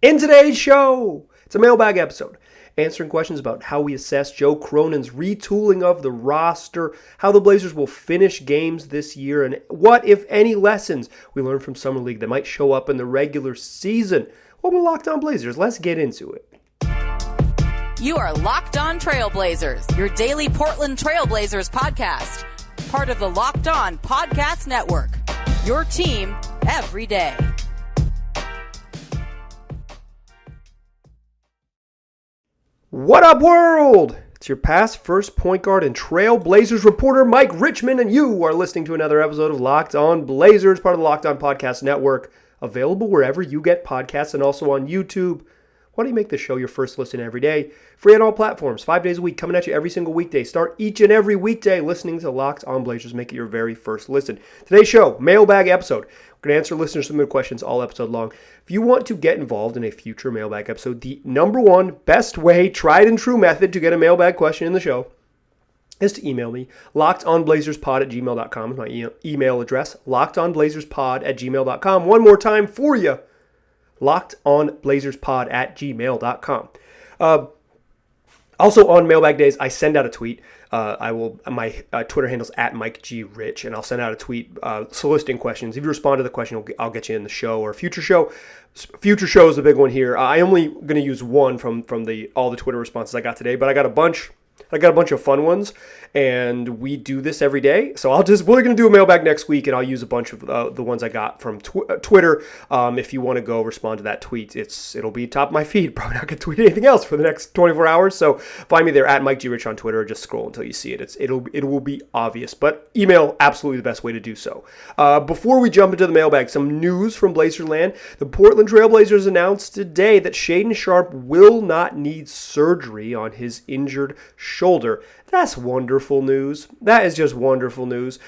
In today's show, it's a mailbag episode, answering questions about how we assess Joe Cronin's retooling of the roster, how the Blazers will finish games this year, and what, if any, lessons we learned from Summer League that might show up in the regular season. Welcome to Locked On Blazers. Let's get into it. You are Locked On Trailblazers, your daily Portland Trailblazers podcast. Part of the Locked On Podcast Network, your team every day. What up, world? It's your past first point guard and Trailblazers reporter, Mike Richmond, and you are listening to another episode of Locked On Blazers, part of the Locked On Podcast Network, available wherever you get podcasts and also on YouTube. Why don't you make the show your first listen every day? Free on all platforms, 5 days a week, coming at you every single weekday. Start each and every weekday listening to Locked On Blazers. Make it your very first listen. Today's show, mailbag episode. We're going to answer listeners' submitted questions all episode long. If you want to get involved in a future mailbag episode, the number one best way, tried and true method to get a mailbag question in the show is to email me, lockedonblazerspod@gmail.com is my email address, lockedonblazerspod@gmail.com. One more time for you, lockedonblazerspod@gmail.com. Also on mailbag days, I send out a tweet. My Twitter handle's @MikeGRich, and I'll send out a tweet soliciting questions. If you respond to the question, I'll get you in the show or a future show. Future show is the big one here. I only going to use one from all the Twitter responses I got today, but I got a bunch of fun ones, and we do this every day. So we're going to do a mailbag next week, and I'll use a bunch of the ones I got from Twitter. If you want to go respond to that tweet, it'll be top of my feed. Probably not going to tweet anything else for the next 24 hours. So find me there @MikeGRich on Twitter, or just scroll until you see it. It will be obvious, but email, absolutely the best way to do so. Before we jump into the mailbag, some news from Blazerland. The Portland Trailblazers announced today that Shaedon Sharpe will not need surgery on his injured shoulder. That's wonderful news. That is just wonderful news.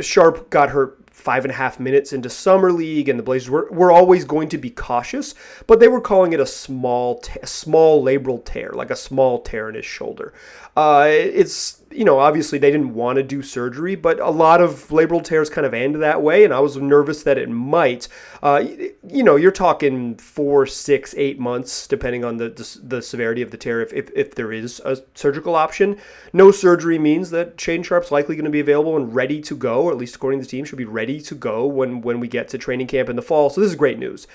Sharpe got hurt 5.5 minutes into Summer League, and the Blazers were always going to be cautious, but they were calling it a small labral tear, like a small tear in his shoulder. Obviously they didn't want to do surgery, but a lot of labral tears kind of end that way, and I was nervous that it might. You're talking 4, 6, 8 months, depending on the severity of the tear, if there is a surgical option. No surgery means that Shaedon Sharpe's likely going to be available and ready to go, or at least according to the team, should be ready to go when we get to training camp in the fall. So this is great news.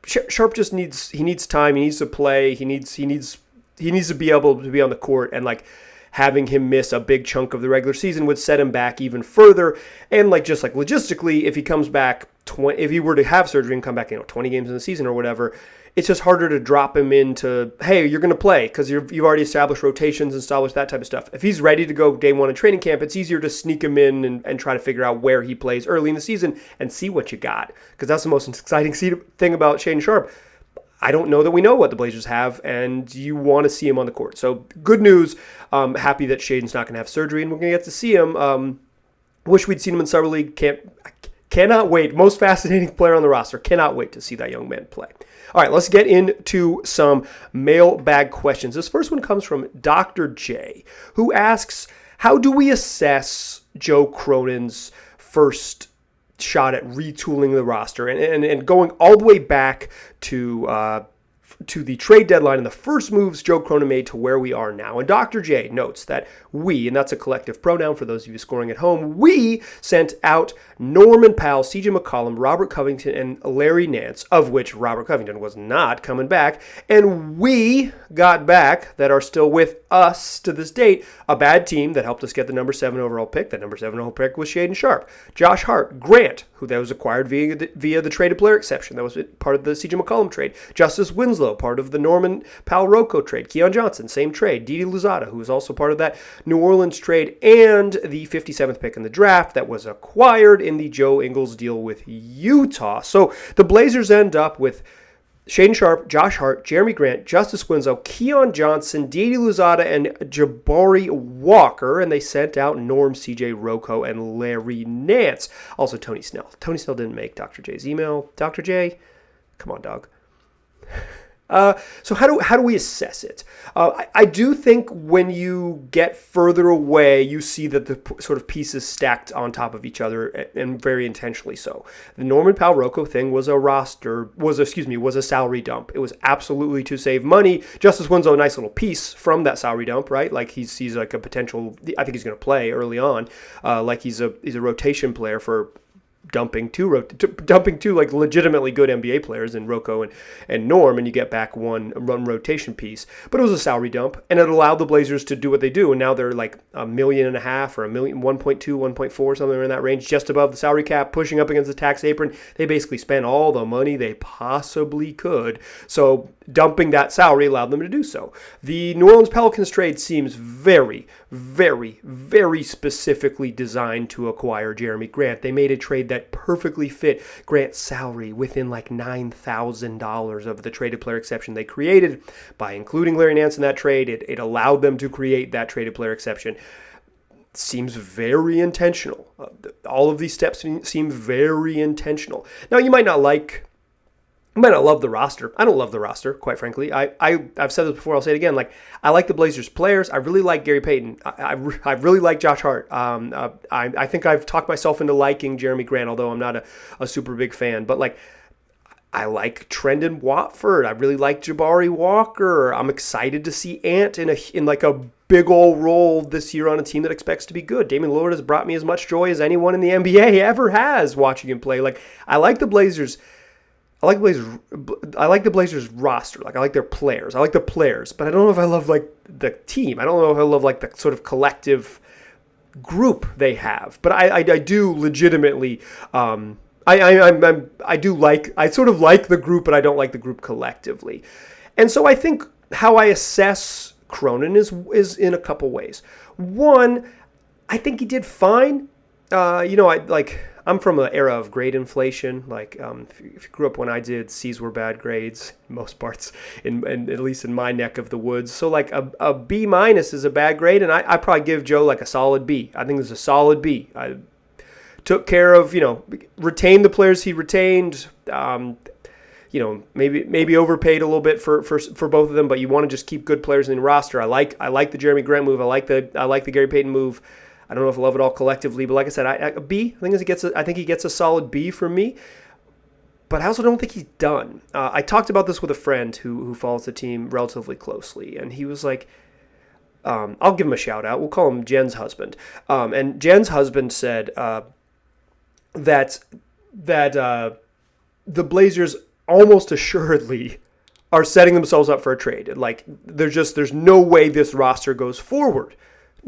Sharpe just needs time. He needs to play. He needs to be able to be on the court, and having him miss a big chunk of the regular season would set him back even further. And logistically, if he comes back, if he were to have surgery and come back, 20 games in the season or whatever, it's just harder to drop him into, hey, you're going to play, because you've already established rotations and established that type of stuff. If he's ready to go day one in training camp, it's easier to sneak him in and try to figure out where he plays early in the season and see what you got, because that's the most exciting thing about Shaedon Sharpe. I don't know that we know what the Blazers have, and you want to see him on the court. So good news. Happy that Shaedon's not going to have surgery, and we're going to get to see him. Wish we'd seen him in Summer League. Cannot wait. Most fascinating player on the roster. Cannot wait to see that young man play. All right, let's get into some mailbag questions. This first one comes from Dr. J, who asks, how do we assess Joe Cronin's first shot at retooling the roster and going all the way back to the trade deadline and the first moves Joe Cronin made to where we are now. And Dr. J notes that we, and that's a collective pronoun for those of you scoring at home, we sent out Norman Powell, CJ McCollum, Robert Covington, and Larry Nance, of which Robert Covington was not coming back, and we got back, that are still with us to this date, a bad team that helped us get the number 7 overall pick. That number 7 overall pick was Shaedon Sharpe, Josh Hart, Grant, who that was acquired via the traded player exception. That was part of the CJ McCollum trade. Justice Winslow, part of the Norman Powell-Rocco trade. Keon Johnson, same trade. Didi Louzada, who was also part of that New Orleans trade, and the 57th pick in the draft that was acquired in the Joe Ingles deal with Utah. So the Blazers end up with Shaedon Sharpe, Josh Hart, Jeremy Grant, Justice Winslow, Keon Johnson, Didi Louzada, and Jabari Walker, and they sent out Norm, CJ Rocco, and Larry Nance. Also Tony Snell. Tony Snell didn't make Dr. J's email. Dr. J, come on, dog. So how do we assess it? I do think when you get further away, you see that the sort of pieces stacked on top of each other, and very intentionally so. The Norman Powell-Rocco thing was a salary dump. It was absolutely to save money. Justice Winslow, a nice little piece from that salary dump, right? Like he's like a potential. I think he's going to play early on. Like he's a rotation player for dumping two like legitimately good NBA players in Rocco and Norm, and you get back one rotation piece. But it was a salary dump, and it allowed the Blazers to do what they do, and now they're like $1.5 million or $1 million, 1.2, 1.4, something in that range, just above the salary cap, pushing up against the tax apron. They basically spent all the money they possibly could. So dumping that salary allowed them to do so. The New Orleans Pelicans trade seems very, very, very specifically designed to acquire Jeremy Grant. They made a trade that perfectly fit Grant's salary within like $9,000 of the traded player exception they created. By including Larry Nance in that trade, it allowed them to create that traded player exception. Seems very intentional. All of these steps seem very intentional. Now, you might not love the roster. I don't love the roster, quite frankly. I've said this before. I'll say it again. Like, I like the Blazers players. I really like Gary Payton. I really like Josh Hart. I think I've talked myself into liking Jeremy Grant, although I'm not a super big fan. But like, I like Trendon Watford. I really like Jabari Walker. I'm excited to see Ant in like a big old role this year on a team that expects to be good. Damian Lillard has brought me as much joy as anyone in the NBA ever has watching him play. Like, I like the Blazers. I like the Blazers roster. Like, I like their players. I like the players, but I don't know if I love like the team. I don't know if I love like the sort of collective group they have. But I do legitimately. I sort of like the group, but I don't like the group collectively. And so I think how I assess Cronin is in a couple ways. One, I think he did fine. I'm from an era of grade inflation. Like, if you grew up when I did, C's were bad grades, in most parts, and at least in my neck of the woods. So, like, a B minus is a bad grade, and I probably give Joe, like, a solid B. I think it was a solid B. I took care of, retained the players he retained, maybe overpaid a little bit for both of them, but you want to just keep good players in the roster. I like the Jeremy Grant move. I like the Gary Payton move. I don't know if I love it all collectively, but like I said, a B. I think he gets a solid B from me. But I also don't think he's done. I talked about this with a friend who follows the team relatively closely, and he was like, I'll give him a shout out. We'll call him Jen's husband. And Jen's husband said that the Blazers almost assuredly are setting themselves up for a trade. Like, there's no way this roster goes forward.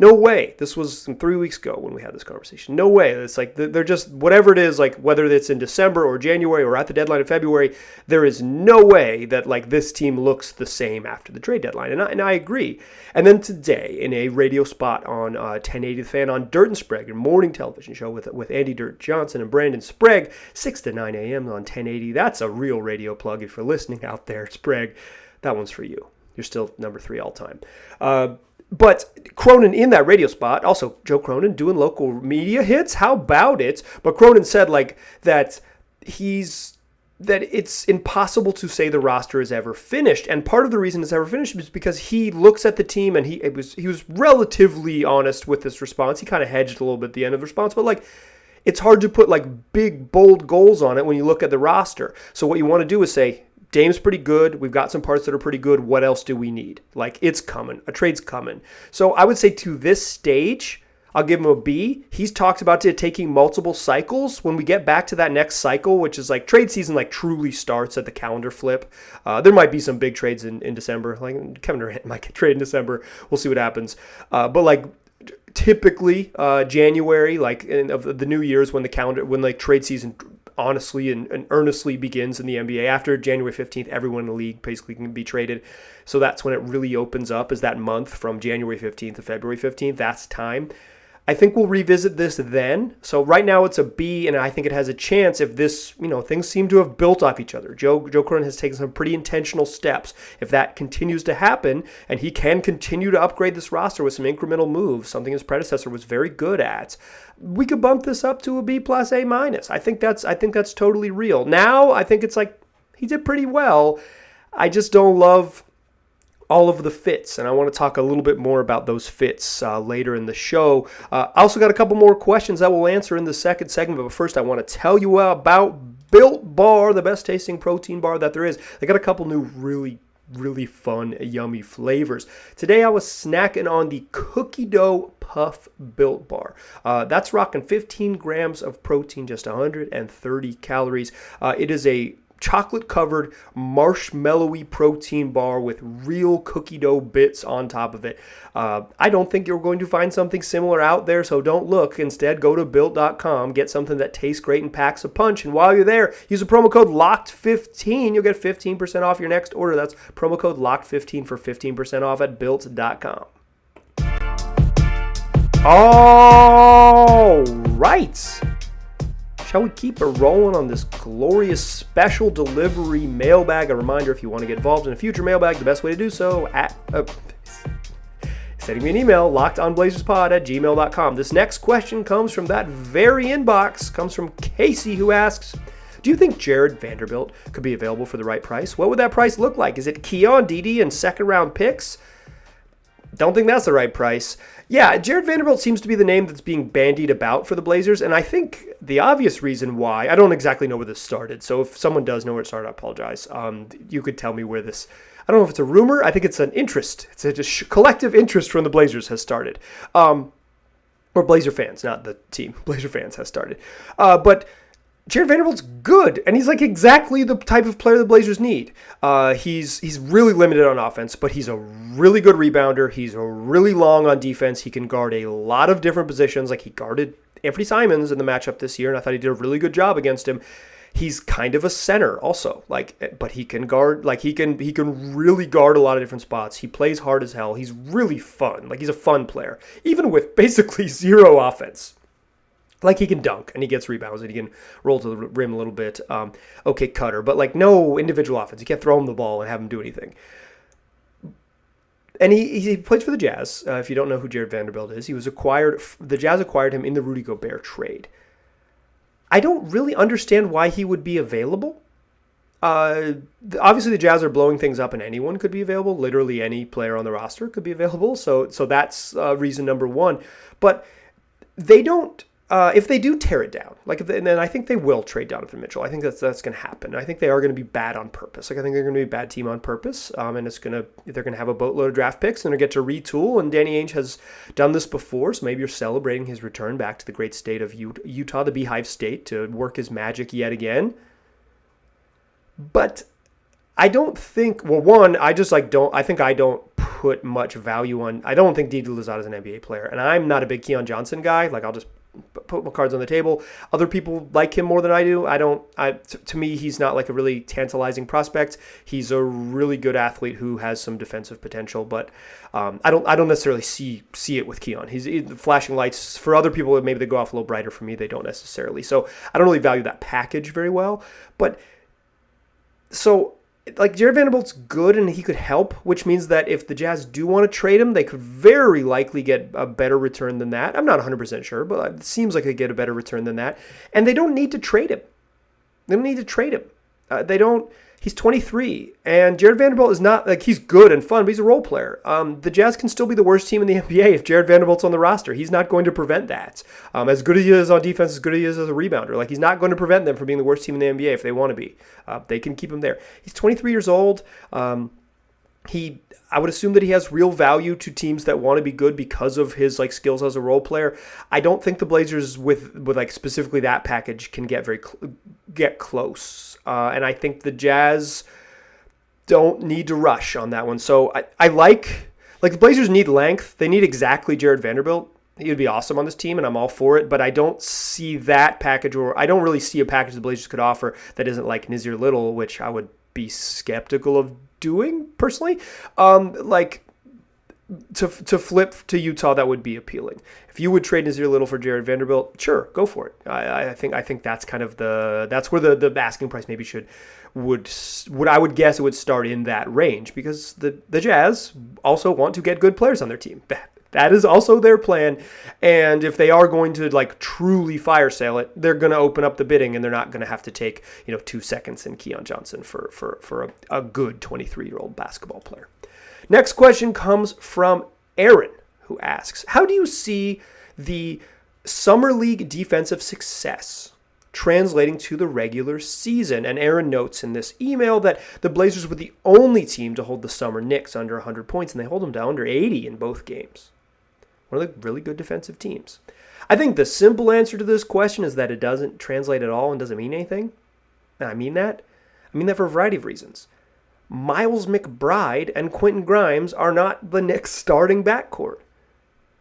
No way. This was 3 weeks ago when we had this conversation. No way. It's like they're just, whatever it is, like whether it's in December or January or at the deadline of February, there is no way that like this team looks the same after the trade deadline. And I agree. And then today in a radio spot on 1080 The Fan on Dirt and Sprague, a morning television show with Andy Dirt Johnson and Brandon Sprague, 6 to 9 a.m. on 1080. That's a real radio plug if you're listening out there, Sprague. That one's for you. You're still number 3 all time. But Cronin in that radio spot, also Joe Cronin doing local media hits, how about it? But Cronin said like that it's impossible to say the roster is ever finished. And part of the reason it's ever finished is because he looks at the team and he was relatively honest with this response. He kind of hedged a little bit at the end of the response, but like it's hard to put like big, bold goals on it when you look at the roster. So what you want to do is say, Dame's pretty good. We've got some parts that are pretty good. What else do we need? Like, it's coming. A trade's coming. So I would say to this stage, I'll give him a B. He's talked about it taking multiple cycles. When we get back to that next cycle, which is like trade season, like truly starts at the calendar flip. There might be some big trades in December. Like Kevin Durant might get traded in December. We'll see what happens. But like typically January, like of the New Year's when like trade season honestly and earnestly begins in the NBA. After January 15th, everyone in the league basically can be traded. So that's when it really opens up, is that month from January 15th to February 15th. That's time. I think we'll revisit this then. So right now it's a B, and I think it has a chance if this, things seem to have built off each other. Joe Cronin has taken some pretty intentional steps. If that continues to happen, and he can continue to upgrade this roster with some incremental moves, something his predecessor was very good at, we could bump this up to a B plus A minus. I think that's totally real. Now I think it's like he did pretty well. I just don't love all of the fits, and I want to talk a little bit more about those fits later in the show. I also got a couple more questions that we'll answer in the second segment, but first I want to tell you about Built Bar, the best tasting protein bar that there is. They got a couple new really fun, yummy flavors. Today I was snacking on the cookie dough puff Built Bar. That's rocking 15 grams of protein, just 130 calories. It is a chocolate-covered, marshmallowy protein bar with real cookie dough bits on top of it. I don't think you're going to find something similar out there, so don't look. Instead, go to Built.com, get something that tastes great and packs a punch, and while you're there, use the promo code LOCKED15. You'll get 15% off your next order. That's promo code LOCKED15 for 15% off at Built.com. All right. Shall we keep it rolling on this glorious special delivery mailbag? A reminder, if you want to get involved in a future mailbag, the best way to do so sending me an email, lockedonblazerspod@gmail.com. This next question comes from that very inbox, comes from Casey, who asks, do you think Jared Vanderbilt could be available for the right price? What would that price look like? Is it Keon, Dede, and second-round picks? Don't think that's the right price. Yeah, Jared Vanderbilt seems to be the name that's being bandied about for the Blazers, and I think the obvious reason why, I don't exactly know where this started, so if someone does know where it started, I apologize. You could tell me where this, I don't know if it's a rumor, I think it's an interest. It's a just collective interest from the Blazers has started. Or Blazer fans, not the team. Blazer fans has started. But Jared Vanderbilt's good, and he's like exactly the type of player the Blazers need. He's really limited on offense, but he's a really good rebounder. He's really long on defense. He can guard a lot of different positions. Like he guarded Anthony Simons in the matchup this year, and I thought he did a really good job against him. He's kind of a center also, but he can guard, he can really guard a lot of different spots. He plays hard as hell. He's really fun. He's a fun player, even with basically zero offense. He can dunk, and he gets rebounds, and he can roll to the rim a little bit. Okay, cutter, but no individual offense. You can't throw him the ball and have him do anything. And he plays for the Jazz. If you don't know who Jared Vanderbilt is, he was acquired. The Jazz acquired him in the Rudy Gobert trade. I don't really understand why he would be available. Obviously, the Jazz are blowing things up, and anyone could be available. Literally any player on the roster could be available. So that's reason number one. But they don't. If they do tear it down, then I think they will trade Donovan Mitchell. I think that's going to happen. I think they are going to be bad on purpose. I think they're going to be a bad team on purpose. And they're going to have a boatload of draft picks and they're going to get to retool. And Danny Ainge has done this before, so maybe you're celebrating his return back to the great state of Utah, the Beehive State, to work his magic yet again. But I don't think. Well, one, I just don't. I think I don't put much value on. I don't think Dede Louzada is an NBA player, and I'm not a big Keon Johnson guy. I'll just put my cards on the table. Other people like him more than I do. To me, he's not a really tantalizing prospect. He's a really good athlete who has some defensive potential, but I don't necessarily see it with Keon. He's flashing lights for other people. Maybe they go off a little brighter. For me, they don't necessarily. So I don't really value that package very well. But so Jared Vanderbilt's good and he could help, which means that if the Jazz do want to trade him, they could very likely get a better return than that. I'm not 100% sure, but it seems like they get a better return than that. And they don't need to trade him. He's 23, and Jared Vanderbilt is not, he's good and fun, but he's a role player. The Jazz can still be the worst team in the NBA if Jared Vanderbilt's on the roster. He's not going to prevent that. As good as he is on defense, as good as he is as a rebounder, he's not going to prevent them from being the worst team in the NBA if they want to be. They can keep him there. He's 23 years old. I would assume that he has real value to teams that want to be good because of his skills as a role player. I don't think the Blazers with specifically that package can get close. And I think the Jazz don't need to rush on that one. So I like the Blazers need length. They need exactly Jared Vanderbilt. He would be awesome on this team, and I'm all for it. But I don't see that package, or I don't really see a package the Blazers could offer that isn't like Nazir Little, which I would be skeptical of doing personally. To flip to Utah, that would be appealing. If you would trade Nazir Little for Jared Vanderbilt, sure, go for it. I think that's kind of that's where the asking price maybe would I would guess it would start in that range, because the Jazz also want to get good players on their team. That is also their plan. And if they are going to like truly fire sale it, they're going to open up the bidding, and they're not going to have to take 2 seconds in Keon Johnson for a good 23-year-old basketball player. Next question comes from Aaron, who asks, how do you see the Summer League defensive success translating to the regular season? And Aaron notes in this email that the Blazers were the only team to hold the Summer Knicks under 100 points, and they hold them to under 80 in both games. One of the really good defensive teams. I think the simple answer to this question is that it doesn't translate at all and doesn't mean anything. And I mean that for a variety of reasons. Miles McBride and Quentin Grimes are not the Knicks' starting backcourt.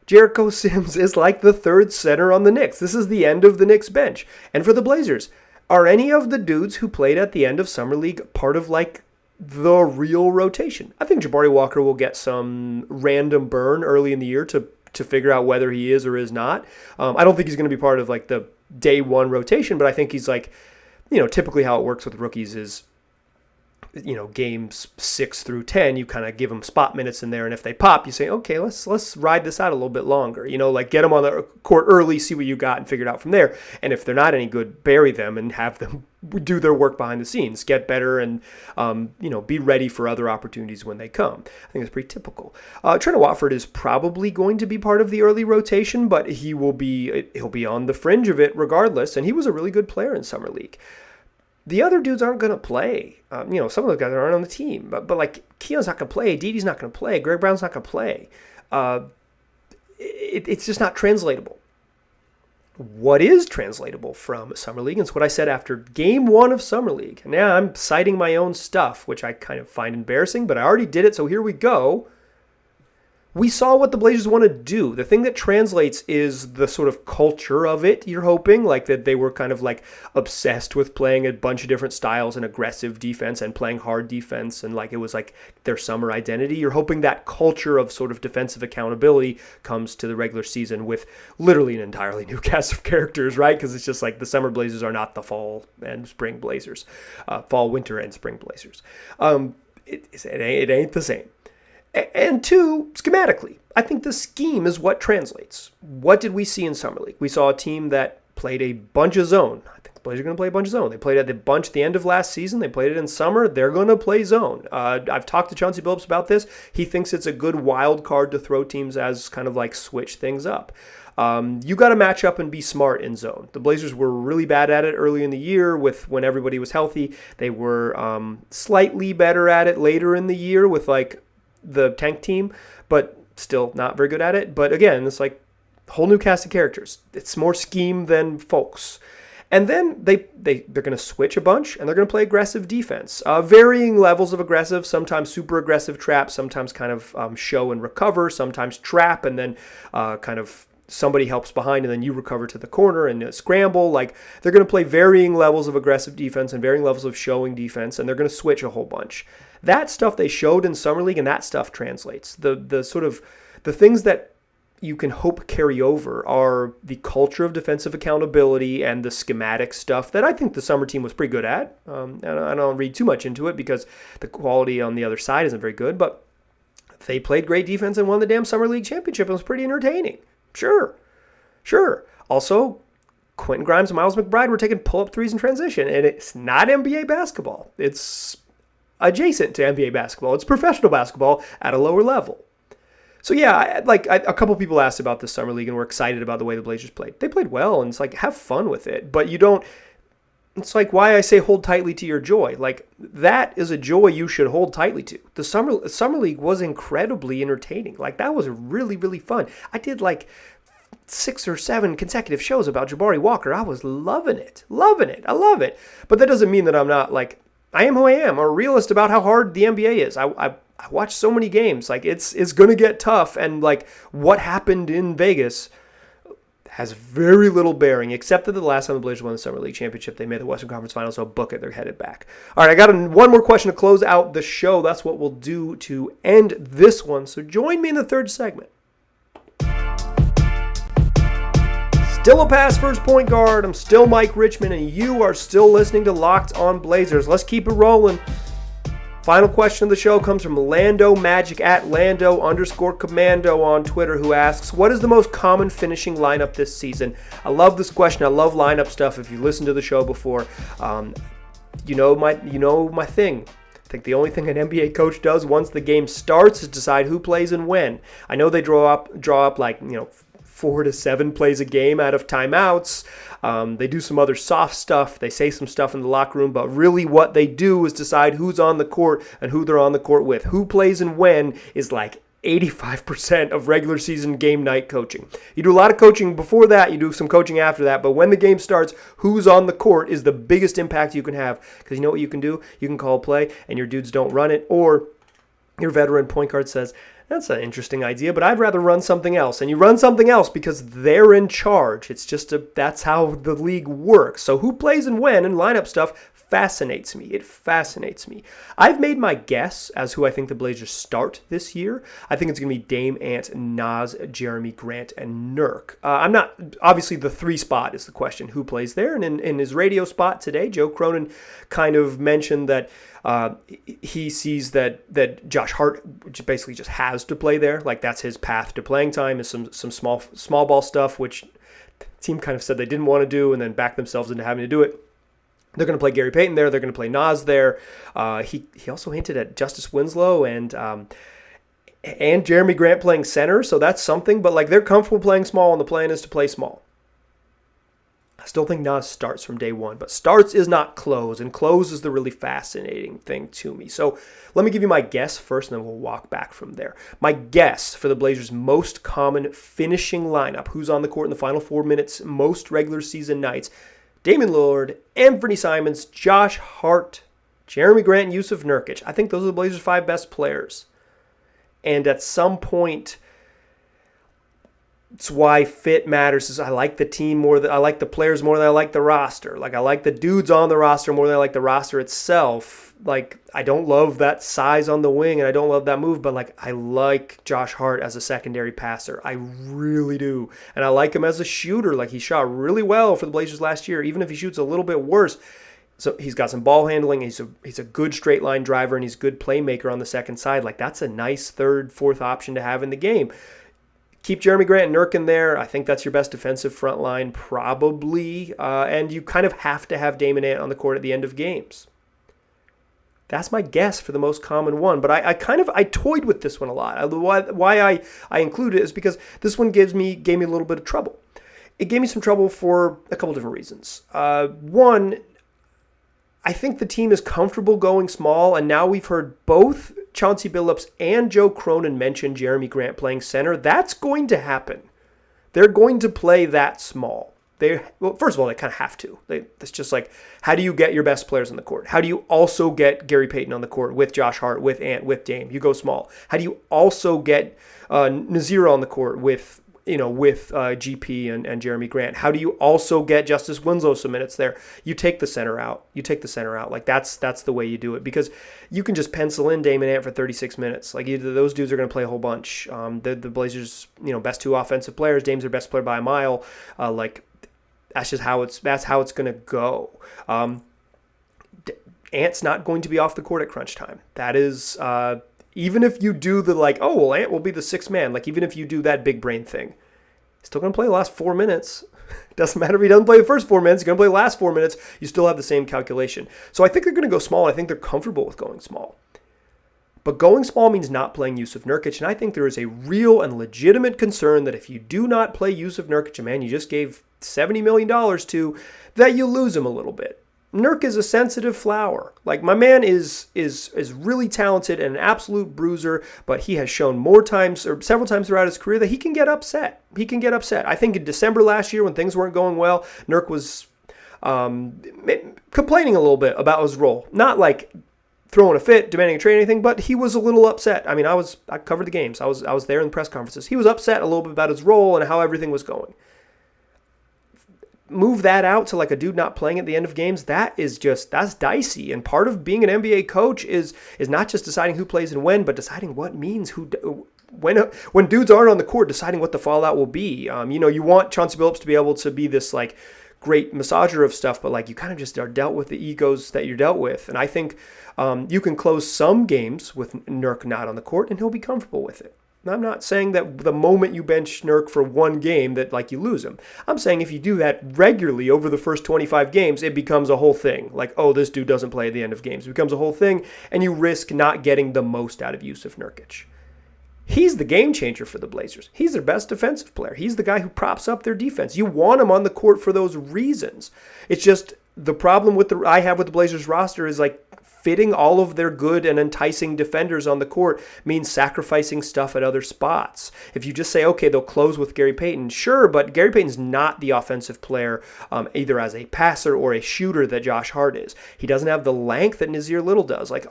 Jericho Sims is like the third center on the Knicks. This is the end of the Knicks bench. And for the Blazers, are any of the dudes who played at the end of Summer League part of like the real rotation? I think Jabari Walker will get some random burn early in the year to figure out whether he is or is not. I don't think he's going to be part of like the day one rotation, but I think he's like, typically how it works with rookies is, games 6 through 10, you kind of give them spot minutes in there. And if they pop, you say, okay, let's ride this out a little bit longer, like get them on the court early, see what you got and figure it out from there. And if they're not any good, bury them and have them do their work behind the scenes, get better and, be ready for other opportunities when they come. I think it's pretty typical. Trent Watford is probably going to be part of the early rotation, but he'll be on the fringe of it regardless. And he was a really good player in Summer League. The other dudes aren't going to play. Some of those guys aren't on the team. But like, Keon's not going to play. Didi's not going to play. Greg Brown's not going to play. It's just not translatable. What is translatable from Summer League? And it's what I said after Game 1 of Summer League. And now I'm citing my own stuff, which I kind of find embarrassing, but I already did it, so here we go. We saw what the Blazers want to do. The thing that translates is the sort of culture of it, you're hoping, like that they were kind of like obsessed with playing a bunch of different styles and aggressive defense and playing hard defense, and like it was like their summer identity. You're hoping that culture of sort of defensive accountability comes to the regular season with literally an entirely new cast of characters, right? Because it's just like the summer Blazers are not the fall and spring Blazers, fall, winter, and spring Blazers. It ain't the same. And two, schematically, I think the scheme is what translates. What did we see in Summer League? We saw a team that played a bunch of zone. I think the Blazers are going to play a bunch of zone. They played at the end of last season. They played it in summer. They're going to play zone. I've talked to Chauncey Billups about this. He thinks it's a good wild card to throw teams as kind of like switch things up. You got to match up and be smart in zone. The Blazers were really bad at it early in the year when everybody was healthy. They were slightly better at it later in the year with like the tank team, but still not very good at it. But again, it's like a whole new cast of characters. It's more scheme than folks. And then they're going to switch a bunch, and they're going to play aggressive defense. Varying levels of aggressive, sometimes super aggressive trap, sometimes kind of show and recover, sometimes trap, and then kind of somebody helps behind, and then you recover to the corner and scramble. Like, they're going to play varying levels of aggressive defense and varying levels of showing defense, and they're going to switch a whole bunch. That stuff they showed in Summer League, and that stuff translates. The sort of the things that you can hope carry over are the culture of defensive accountability and the schematic stuff that I think the summer team was pretty good at. And I don't read too much into it because the quality on the other side isn't very good, but they played great defense and won the damn Summer League championship. It was pretty entertaining. Sure. Also, Quentin Grimes and Miles McBride were taking pull-up threes in transition, and it's not NBA basketball. It's adjacent to NBA basketball. It's professional basketball at a lower level. So yeah, a couple people asked about the Summer League and were excited about the way the Blazers played. They played well, and it's like, have fun with it. But you don't, it's like why I say hold tightly to your joy. Like, that is a joy you should hold tightly to. The Summer League was incredibly entertaining. Like, that was really, really fun. I did like 6 or 7 consecutive shows about Jabari Walker. I was loving it. I love it. But that doesn't mean that I'm not like, I am who I am, or a realist about how hard the NBA is. I watch so many games. Like, it's going to get tough, and like what happened in Vegas has very little bearing, except that the last time the Blazers won the Summer League championship, they made the Western Conference Finals, so book it, they're headed back. All right, I got one more question to close out the show. That's what we'll do to end this one. So join me in the third segment. Still a pass first point guard. I'm still Mike Richmond, and you are still listening to Locked On Blazers. Let's keep it rolling. Final question of the show comes from Lando Magic at Lando_Commando on Twitter, who asks, what is the most common finishing lineup this season? I love this question. I love lineup stuff. If you listened to the show before, you know my thing. I think the only thing an NBA coach does once the game starts is decide who plays and when. I know they draw up like 4 to 7 plays a game out of timeouts. They do some other soft stuff. They say some stuff in the locker room, but really what they do is decide who's on the court and who they're on the court with. Who plays and when is like 85% of regular season game night coaching. You do a lot of coaching before that, you do some coaching after that, but when the game starts, who's on the court is the biggest impact you can have. Because you know what you can do? You can call a play and your dudes don't run it, or your veteran point guard says, that's an interesting idea, but I'd rather run something else. And you run something else because they're in charge. It's just that's how the league works. So who plays and when and lineup stuff fascinates me. It fascinates me. I've made my guess as who I think the Blazers start this year. I think it's going to be Dame, Ant, Naz, Jeremy Grant, and Nurk. I'm not, obviously the 3 spot is the question. Who plays there? And in his radio spot today, Joe Cronin kind of mentioned that he sees that Josh Hart basically just has to play there. Like that's his path to playing time is some small ball stuff, which the team kind of said they didn't want to do and then backed themselves into having to do it. They're going to play Gary Payton there. They're going to play Naz there. He also hinted at Justice Winslow and Jeremy Grant playing center, so that's something. But like they're comfortable playing small, and the plan is to play small. I still think Naz starts from day one, but starts is not close, and close is the really fascinating thing to me. So let me give you my guess first, and then we'll walk back from there. My guess for the Blazers' most common finishing lineup, who's on the court in the final 4 minutes, most regular season nights: Damian Lillard, Anthony Simons, Josh Hart, Jeremy Grant, and Yusuf Nurkic. I think those are the Blazers' 5 best players. And at some point, it's why fit matters. Is I like the team more than I like the players more than I like the roster. Like I like the dudes on the roster more than I like the roster itself. Like I don't love that size on the wing and I don't love that move, but like I like Josh Hart as a secondary passer. I really do. And I like him as a shooter. Like he shot really well for the Blazers last year, even if he shoots a little bit worse. So he's got some ball handling. He's a good straight line driver and he's a good playmaker on the second side. Like that's a nice 3rd, 4th option to have in the game. Keep Jeremy Grant and Nurk in there. I think that's your best defensive front line probably. And you kind of have to have Dame and Ant on the court at the end of games. That's my guess for the most common one. But I toyed with this one a lot. Why I include it is because this one gave me a little bit of trouble. It gave me some trouble for a couple different reasons. One, I think the team is comfortable going small, and now we've heard both Chauncey Billups and Joe Cronin mention Jeremy Grant playing center. That's going to happen. They're going to play that small. First of all, they kind of have to. It's just like, how do you get your best players on the court? How do you also get Gary Payton on the court with Josh Hart, with Ant, with Dame? You go small. How do you also get Nazir on the court with GP and Jeremy Grant? How do you also get Justice Winslow some minutes there? You take the center out. Like that's the way you do it, because you can just pencil in Dame and Ant for 36 minutes. Like either those dudes are going to play a whole bunch. The Blazers, best 2 offensive players. Dame's their best player by a mile. That's how it's going to go. Ant's not going to be off the court at crunch time. That is. Even if you do the Ant will be the 6th man. Like even if you do that big brain thing, he's still going to play the last 4 minutes. Doesn't matter if he doesn't play the first 4 minutes. He's going to play the last 4 minutes. You still have the same calculation. So I think they're going to go small. I think they're comfortable with going small. But going small means not playing Yusuf Nurkic. And I think there is a real and legitimate concern that if you do not play Yusuf Nurkic, a man you just gave $70 million to, that you lose him a little bit. Nurk is a sensitive flower. Like my man is really talented and an absolute bruiser, but he has shown several times throughout his career that he can get upset. I think in December last year when things weren't going well, Nurk was complaining a little bit about his role. Not like throwing a fit, demanding a trade or anything, but he was a little upset. I mean, I covered the games. I was there in the press conferences. He was upset a little bit about his role and how everything was going. Move that out to like a dude not playing at the end of games, that's dicey. And part of being an NBA coach is not just deciding who plays and when, but deciding what means when dudes aren't on the court, deciding what the fallout will be. You want Chauncey Billups to be able to be this like great massager of stuff, but like you kind of just are dealt with the egos that you're dealt with. And I think you can close some games with Nurk not on the court and he'll be comfortable with it. I'm not saying that the moment you bench Nurk for one game that like you lose him. I'm saying if you do that regularly over the first 25 games, it becomes a whole thing. Like, oh, this dude doesn't play at the end of games. It becomes a whole thing, and you risk not getting the most out of Yusuf Nurkic. He's the game changer for the Blazers. He's their best defensive player. He's the guy who props up their defense. You want him on the court for those reasons. It's just the problem I have with the Blazers roster is like fitting all of their good and enticing defenders on the court means sacrificing stuff at other spots. If you just say, okay, they'll close with Gary Payton, sure, but Gary Payton's not the offensive player either as a passer or a shooter that Josh Hart is. He doesn't have the length that Nazir Little does. Like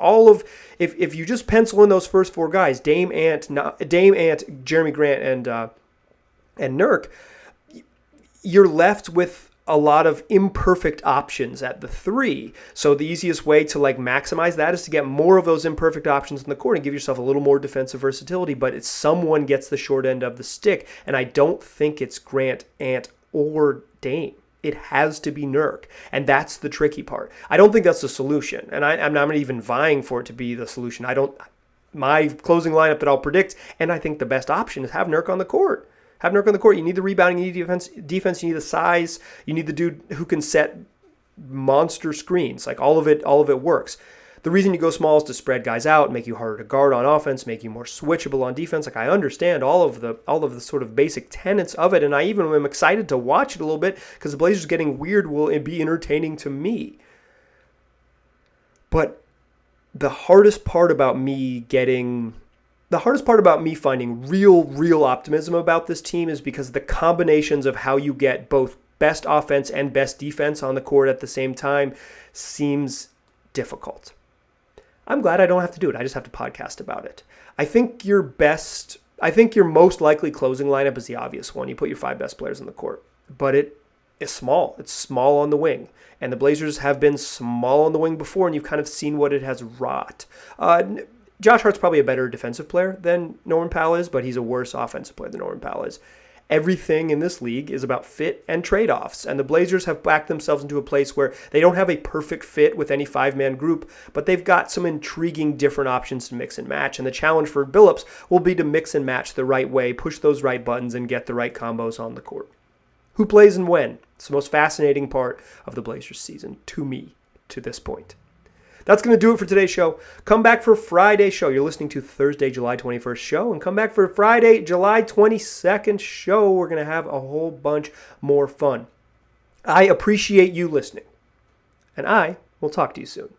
if you just pencil in those first four guys, Dame, Ant, Jeremy Grant, and Nurk, you're left with a lot of imperfect options at the three. So the easiest way to like maximize that is to get more of those imperfect options in the court and give yourself a little more defensive versatility, but it's someone gets the short end of the stick. And I don't think it's Grant, Ant, or Dame. It has to be Nurk. And that's the tricky part. I don't think that's the solution. And I'm not even vying for it to be the solution. My closing lineup that I'll predict, and I think the best option is have Nurk on the court. Have Nurk on the court. You need the rebounding, you need defense, you need the size, you need the dude who can set monster screens. Like all of it works. The reason you go small is to spread guys out, make you harder to guard on offense, make you more switchable on defense. Like I understand all of the sort of basic tenets of it, and I even am excited to watch it a little bit because the Blazers getting weird will be entertaining to me. But the hardest part about me finding real optimism about this team is because the combinations of how you get both best offense and best defense on the court at the same time seems difficult. I'm glad I don't have to do it. I just have to podcast about it. I think your most likely closing lineup is the obvious one. You put your 5 best players on the court, but it is small. It's small on the wing. And the Blazers have been small on the wing before, and you've kind of seen what it has wrought. Josh Hart's probably a better defensive player than Norman Powell is, but he's a worse offensive player than Norman Powell is. Everything in this league is about fit and trade-offs, and the Blazers have backed themselves into a place where they don't have a perfect fit with any 5-man group, but they've got some intriguing different options to mix and match, and the challenge for Billups will be to mix and match the right way, push those right buttons, and get the right combos on the court. Who plays and when? It's the most fascinating part of the Blazers season, to me, to this point. That's going to do it for today's show. Come back for Friday's show. You're listening to Thursday, July 21st show. And come back for Friday, July 22nd show. We're going to have a whole bunch more fun. I appreciate you listening. And I will talk to you soon.